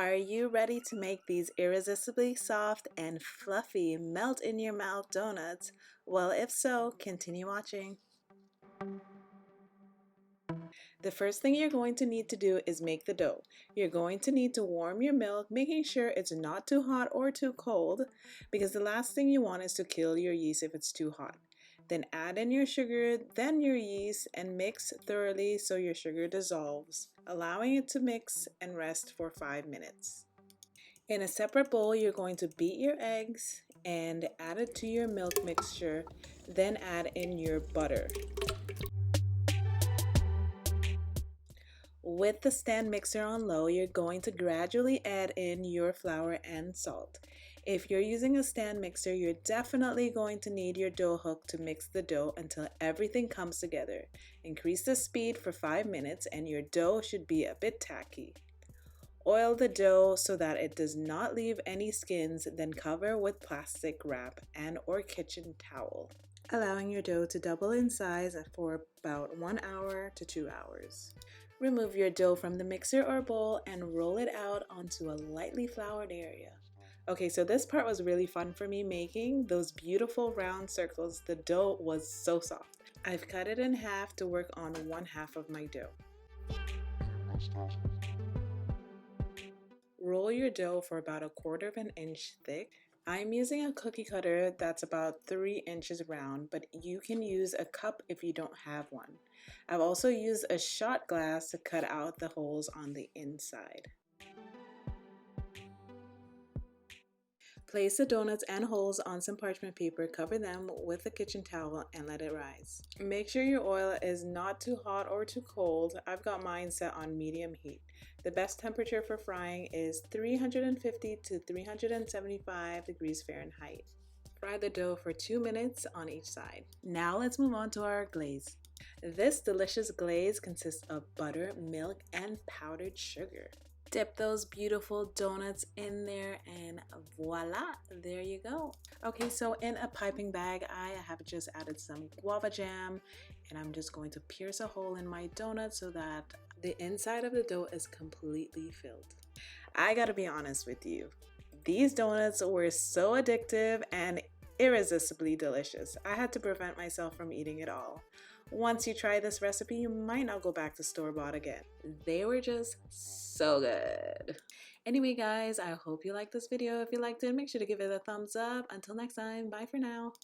Are you ready to make these irresistibly soft and fluffy melt in your mouth donuts? Well, if so, continue watching. The first thing you're going to need to do is make the dough. You're going to need to warm your milk, making sure it's not too hot or too cold, because the last thing you want is to kill your yeast if it's too hot. Then add in your sugar, then your yeast, and mix thoroughly so your sugar dissolves, allowing it to mix and rest for 5 minutes. In a separate bowl, you're going to beat your eggs and add it to your milk mixture, then add in your butter. With the stand mixer on low, you're going to gradually add in your flour and salt. If you're using a stand mixer, you're definitely going to need your dough hook to mix the dough until everything comes together. Increase the speed for 5 minutes and your dough should be a bit tacky. Oil the dough so that it does not leave any skins, then cover with plastic wrap and/or kitchen towel, allowing your dough to double in size for about 1 hour to 2 hours. Remove your dough from the mixer or bowl and roll it out onto a lightly floured area. Okay, so this part was really fun for me, making those beautiful round circles. The dough was so soft. I've cut it in half to work on one half of my dough. Roll your dough for about 1/4 of an inch thick. I'm using a cookie cutter that's about 3 inches round, but you can use a cup if you don't have one. I've also used a shot glass to cut out the holes on the inside. Place the donuts and holes on some parchment paper, cover them with a kitchen towel, and let it rise. Make sure your oil is not too hot or too cold. I've got mine set on medium heat. The best temperature for frying is 350 to 375 degrees Fahrenheit. Fry the dough for 2 minutes on each side. Now let's move on to our glaze. This delicious glaze consists of butter, milk, and powdered sugar. Dip those beautiful donuts in there and voila, there you go. Okay, so in a piping bag, I have just added some guava jam, and I'm just going to pierce a hole in my donut so that the inside of the dough is completely filled. I gotta be honest with you, these donuts were so addictive and irresistibly delicious. I had to prevent myself from eating it all. Once you try this recipe, you might not go back to store-bought again. They were just so good. Anyway, guys, I hope you liked this video. If you liked it, make sure to give it a thumbs up. Until next time, bye for now.